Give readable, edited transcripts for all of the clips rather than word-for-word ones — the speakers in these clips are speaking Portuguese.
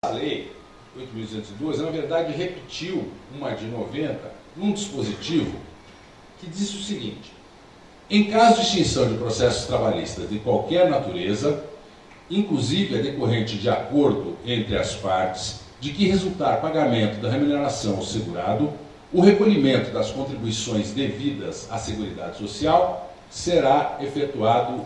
essa lei, 8.212, na verdade repetiu uma de 90, num dispositivo que diz o seguinte: em caso de extinção de processos trabalhistas de qualquer natureza, inclusive a decorrente de acordo entre as partes, de que resultar pagamento da remuneração ao segurado, o recolhimento das contribuições devidas à Seguridade Social será efetuado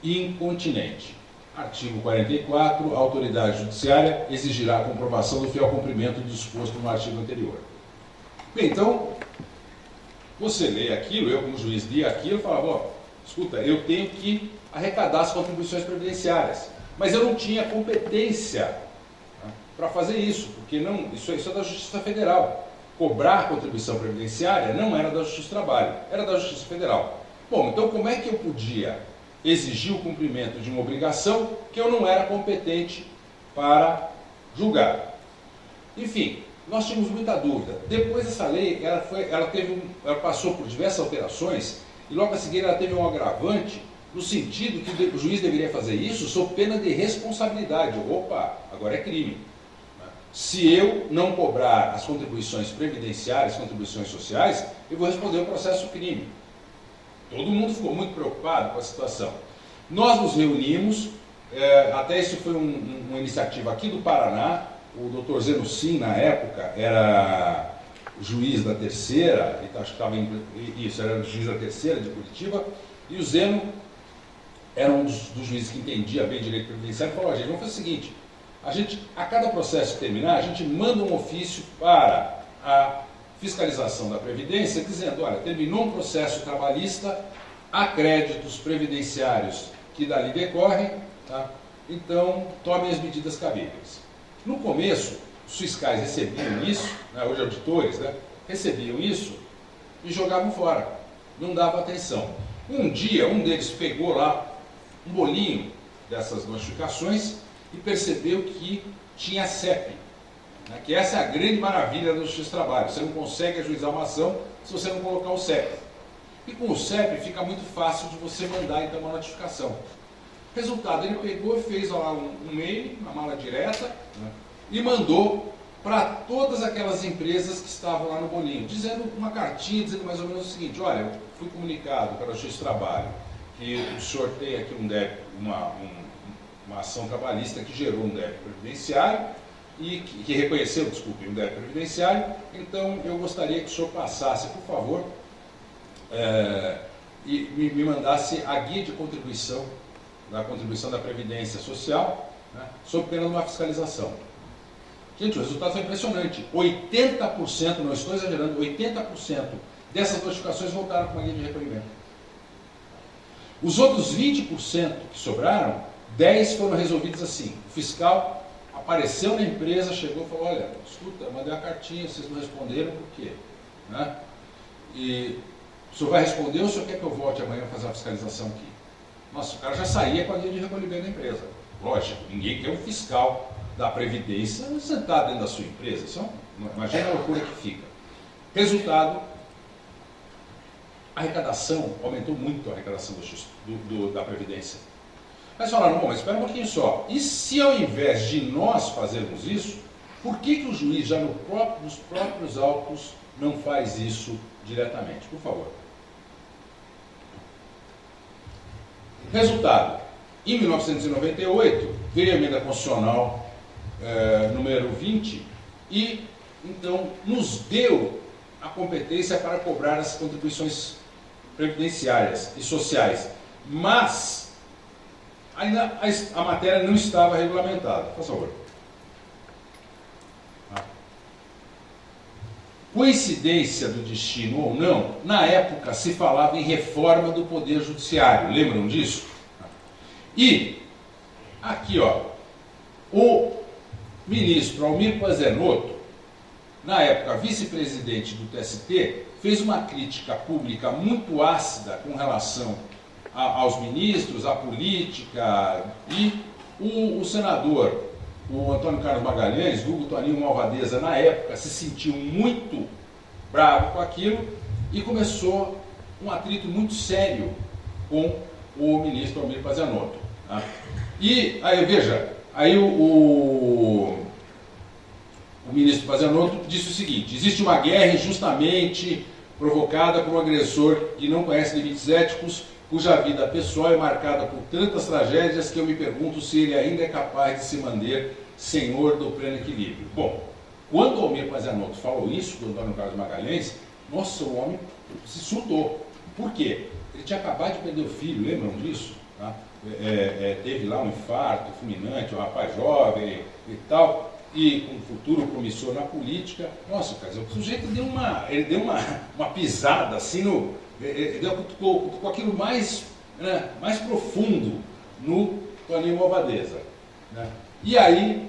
incontinenti. Artigo 44, a autoridade judiciária exigirá a comprovação do fiel cumprimento do disposto no artigo anterior. Bem, então, você lê aquilo, eu como juiz li aquilo e falava, ó, escuta, eu tenho que arrecadar as contribuições previdenciárias, mas eu não tinha competência para fazer isso, porque não, isso é da Justiça Federal. Cobrar a contribuição previdenciária não era da Justiça do Trabalho, era da Justiça Federal. Bom, então como é que eu podia exigir o cumprimento de uma obrigação que eu não era competente para julgar? Enfim, nós tínhamos muita dúvida. Depois dessa lei, ela passou por diversas alterações e logo a seguir ela teve um agravante no sentido que o juiz deveria fazer isso sob pena de responsabilidade. Opa, agora é crime. Se eu não cobrar as contribuições previdenciárias, contribuições sociais, eu vou responder o processo crime. Todo mundo ficou muito preocupado com a situação. Nós nos reunimos, até isso foi uma iniciativa aqui do Paraná, o doutor Zeno Sim, na época, era juiz da terceira, acho que estava isso, era juiz da terceira de Curitiba, e o Zeno era um dos juízes que entendia bem direito previdenciário e falou, gente, vamos fazer o seguinte, a cada processo terminar, a gente manda um ofício para a fiscalização da Previdência, dizendo, olha, terminou um processo trabalhista, há créditos previdenciários que dali decorrem, tá? Então tomem as medidas cabíveis. No começo, os fiscais recebiam isso, né, hoje auditores, né, recebiam isso e jogavam fora, não davam atenção. Um dia, um deles pegou lá um bolinho dessas notificações e percebeu que tinha CEP, né, que essa é a grande maravilha da Justiça do Trabalho. Você não consegue ajuizar uma ação se você não colocar o CEP. E com o CEP fica muito fácil de você mandar então uma notificação. Resultado, ele pegou e fez lá um e-mail, uma mala direta, né, e mandou para todas aquelas empresas que estavam lá no bolinho, dizendo uma cartinha, dizendo mais ou menos o seguinte, olha, eu fui comunicado pela Justiça do Trabalho que o senhor tem aqui uma ação trabalhista que gerou um débito previdenciário, e que reconheceu, desculpe, um débito previdenciário, então eu gostaria que o senhor passasse, por favor, e me mandasse a guia de contribuição, da contribuição da Previdência Social, né, sob pena de uma fiscalização. Gente, o resultado foi impressionante. 80%, não estou exagerando, 80% dessas notificações voltaram com uma guia de recolhimento. Os outros 20% que sobraram, 10 foram resolvidos assim. O fiscal apareceu na empresa, chegou e falou, olha, escuta, eu mandei uma cartinha, vocês não responderam, por quê? Né? E o senhor vai responder ou o senhor quer que eu volte amanhã fazer uma fiscalização aqui? Nossa, o cara já saía com a guia de recolhimento da empresa. Lógico, ninguém quer um fiscal da Previdência sentado dentro da sua empresa. Isso imagina a loucura que fica. Resultado, a arrecadação, aumentou muito a arrecadação da Previdência. Mas falaram, bom, mas espera um pouquinho só. E se ao invés de nós fazermos isso, por que o juiz já nos próprios autos não faz isso diretamente? Por favor. Resultado, em 1998, veio a emenda constitucional número 20 e, então, nos deu a competência para cobrar as contribuições previdenciárias e sociais. Mas ainda a matéria não estava regulamentada. Por favor. Coincidência do destino ou não, na época se falava em reforma do Poder Judiciário. Lembram disso? E aqui, ó, o ministro Almir Pazanotto, na época vice-presidente do TST, fez uma crítica pública muito ácida com relação aos ministros, à política, e o senador, o Antônio Carlos Magalhães, vulgo Toninho Malvadeza, na época se sentiu muito bravo com aquilo e começou um atrito muito sério com o ministro Almir Pazanotto. Tá? E aí, veja, aí o ministro Pazianotto, disse o seguinte: existe uma guerra injustamente provocada por um agressor que não conhece limites éticos, cuja vida pessoal é marcada por tantas tragédias que eu me pergunto se ele ainda é capaz de se manter senhor do pleno equilíbrio. Bom, quando o Almir Pazianotto falou isso do Antônio Carlos Magalhães, nossa, o homem se surtou. Por quê? Ele tinha acabado de perder o filho, lembram disso? Tá? Teve lá um infarto fulminante, um rapaz jovem e tal, e com um futuro promissor na política. Nossa, cara, o sujeito deu uma pisada assim, ele cutucou aquilo mais, né, mais profundo no Toninho Malvadeza. Né? E aí,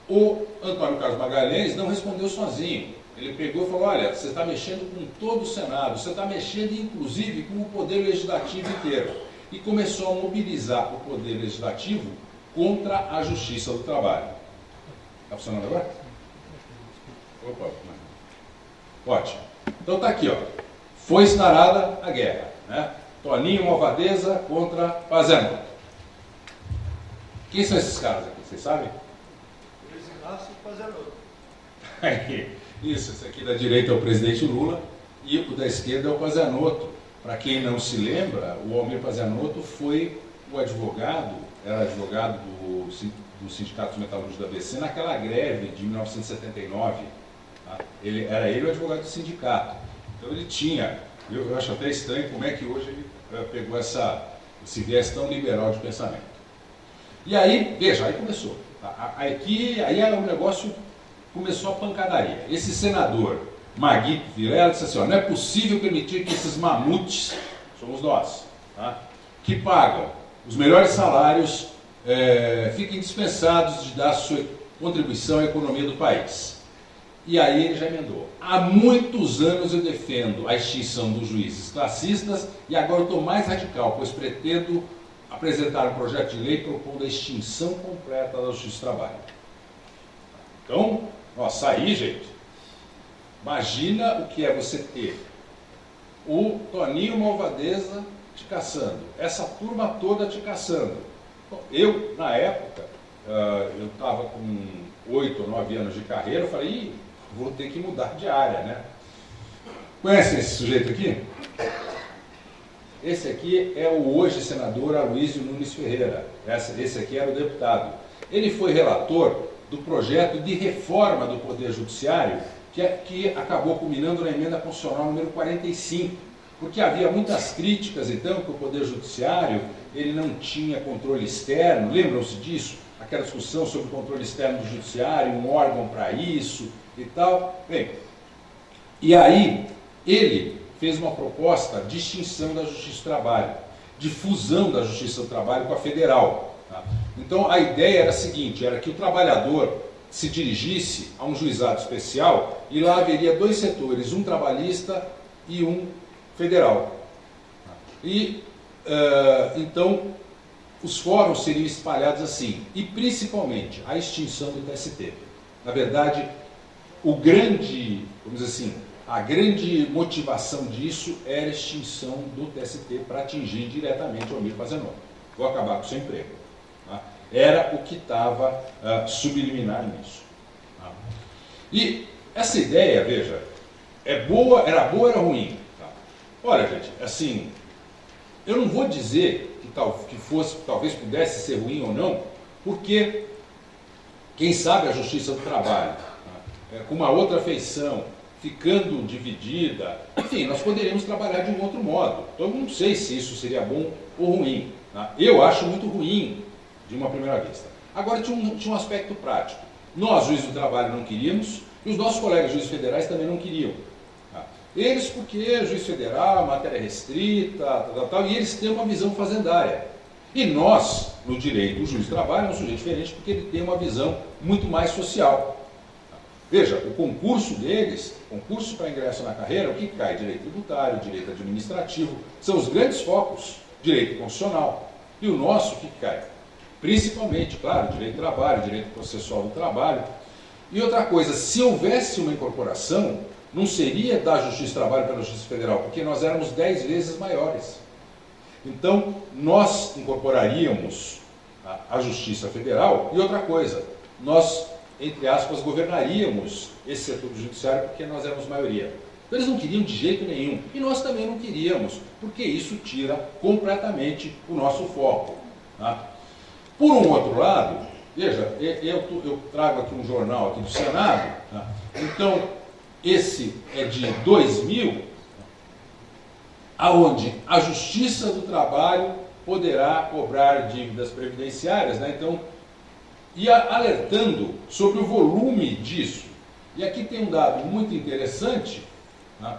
o Antônio Carlos Magalhães não respondeu sozinho. Ele pegou e falou: olha, você está mexendo com todo o Senado, você está mexendo inclusive com o Poder Legislativo inteiro. E começou a mobilizar o Poder Legislativo contra a Justiça do Trabalho. Está funcionando agora? Opa, ótimo. Então está aqui, ó. Foi instaurada a guerra. Né? Toninho Malvadeza contra Pazianotto. Quem são esses caras aqui? Vocês sabem? Luiz Inácio e Pazianotto. Isso, esse aqui da direita é o presidente Lula e o da esquerda é o Pazianotto. Para quem não se lembra, o Almir Pazianotto foi o advogado, era advogado do Sindicato dos Metalúrgicos da ABC naquela greve de 1979. Tá? Era ele o advogado do sindicato. Então ele tinha, eu acho até estranho como é que hoje ele pegou esse viés tão liberal de pensamento. E aí, veja, aí começou. Aí o negócio começou a pancadaria. Esse senador Maguito Vilela disse assim: ó, não é possível permitir que esses mamutes, somos nós, tá, que pagam os melhores salários, fiquem dispensados de dar sua contribuição à economia do país. E aí ele já emendou: há muitos anos eu defendo a extinção dos juízes classistas e agora eu estou mais radical, pois pretendo apresentar um projeto de lei propondo a extinção completa da Justiça do Trabalho. Então, nossa, aí, gente, imagina o que é você ter o Toninho Malvadeza te caçando, essa turma toda te caçando. Bom, eu, na época, eu estava com 8 ou 9 anos de carreira, eu falei: vou ter que mudar de área, né? Conhecem esse sujeito aqui? Esse aqui é o hoje senador Aloysio Nunes Ferreira. Esse aqui era o deputado. Ele foi relator do projeto de reforma do Poder Judiciário, que acabou culminando na emenda constitucional número 45, porque havia muitas críticas, então, que o Poder Judiciário ele não tinha controle externo. Lembram-se disso? Aquela discussão sobre o controle externo do Judiciário, um órgão para isso e tal. Bem, e aí ele fez uma proposta de extinção da Justiça do Trabalho, de fusão da Justiça do Trabalho com a Federal. Tá? Então a ideia era a seguinte: era que o trabalhador se dirigisse a um juizado especial e lá haveria 2 setores, um trabalhista e um federal. E então os fóruns seriam espalhados assim, e principalmente a extinção do TST. Na verdade, vamos dizer assim, a grande motivação disso era a extinção do TST para atingir diretamente o Almir Pazianotto. Vou acabar com o seu emprego. Tá? Era o que estava subliminar nisso. Tá? E essa ideia, veja, era boa ou era ruim? Tá? Olha, gente, assim, eu não vou dizer que talvez pudesse ser ruim ou não, porque quem sabe a Justiça do Trabalho, tá, com uma outra feição, ficando dividida, enfim, nós poderíamos trabalhar de um outro modo. Então eu não sei se isso seria bom ou ruim. Tá? Eu acho muito ruim, de uma primeira vista. Agora tinha um aspecto prático. Nós, juízes do trabalho, não queríamos, e os nossos colegas juízes federais também não queriam. Tá? Eles porque juiz federal, matéria restrita, tal, e eles têm uma visão fazendária. E nós, no direito, o juiz do trabalho é um sujeito diferente porque ele tem uma visão muito mais social. Veja, o concurso deles, concurso para ingresso na carreira, o que cai? Direito tributário, direito administrativo, são os grandes focos, direito constitucional. E o nosso, o que cai? Principalmente, claro, direito do trabalho, direito processual do trabalho. E outra coisa, se houvesse uma incorporação, não seria da Justiça do Trabalho pela Justiça Federal, porque nós éramos 10 vezes maiores. Então, nós incorporaríamos a Justiça Federal e outra coisa, nós entre aspas, governaríamos esse setor do judiciário porque nós éramos maioria. Então eles não queriam de jeito nenhum, e nós também não queríamos, porque isso tira completamente o nosso foco. Tá? Por um outro lado, veja, eu trago aqui um jornal aqui do Senado, tá? Então, esse é de 2000, aonde a Justiça do Trabalho poderá cobrar dívidas previdenciárias, né? Então, e alertando sobre o volume disso. E aqui tem um dado muito interessante, né?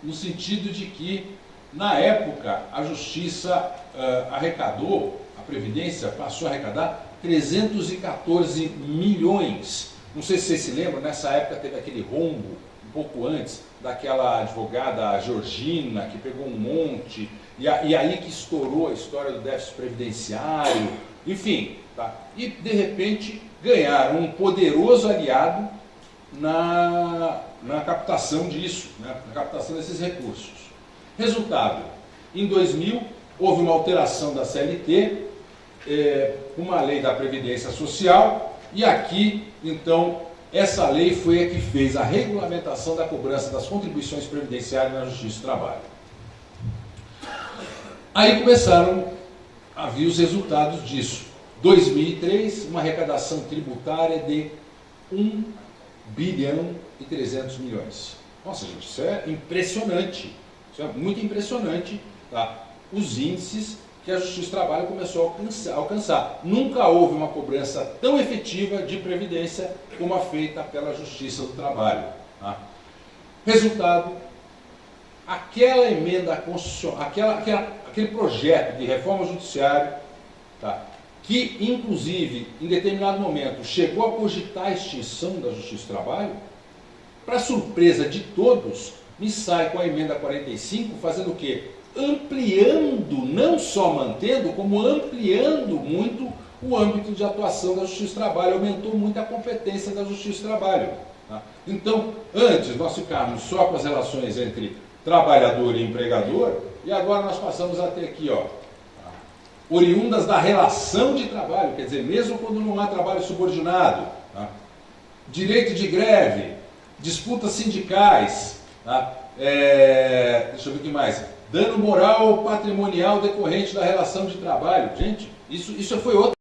No sentido de que, na época, a Justiça arrecadou, a Previdência passou a arrecadar 314 milhões. Não sei se vocês se lembram, nessa época teve aquele rombo, um pouco antes, daquela advogada Georgina, que pegou um monte, e aí que estourou a história do déficit previdenciário, enfim, tá? E de repente ganharam um poderoso aliado na captação disso, né? Na captação desses recursos. Resultado, em 2000 houve uma alteração da CLT, uma lei da Previdência Social, e aqui, então, essa lei foi a que fez a regulamentação da cobrança das contribuições previdenciárias na Justiça do Trabalho. Aí começaram a vir os resultados disso. 2003, uma arrecadação tributária de 1 bilhão e 300 milhões. Nossa, gente, isso é impressionante. Isso é muito impressionante, tá? Os índices que a Justiça do Trabalho começou a alcançar. Nunca houve uma cobrança tão efetiva de previdência como a feita pela Justiça do Trabalho. Tá? Resultado, aquela emenda constitucional, aquele projeto de reforma judiciária, tá? Que inclusive, em determinado momento, chegou a cogitar a extinção da Justiça do Trabalho, para surpresa de todos, me sai com a emenda 45, fazendo o quê? Ampliando, não só mantendo, como ampliando muito o âmbito de atuação da Justiça do Trabalho, aumentou muito a competência da Justiça do Trabalho. Tá? Então, antes nós ficávamos só com as relações entre trabalhador e empregador, e agora nós passamos a ter aqui, ó, oriundas da relação de trabalho, quer dizer, mesmo quando não há trabalho subordinado, tá? Direito de greve, disputas sindicais, tá? Deixa eu ver o que mais, dano moral ou patrimonial decorrente da relação de trabalho. Gente, isso foi outra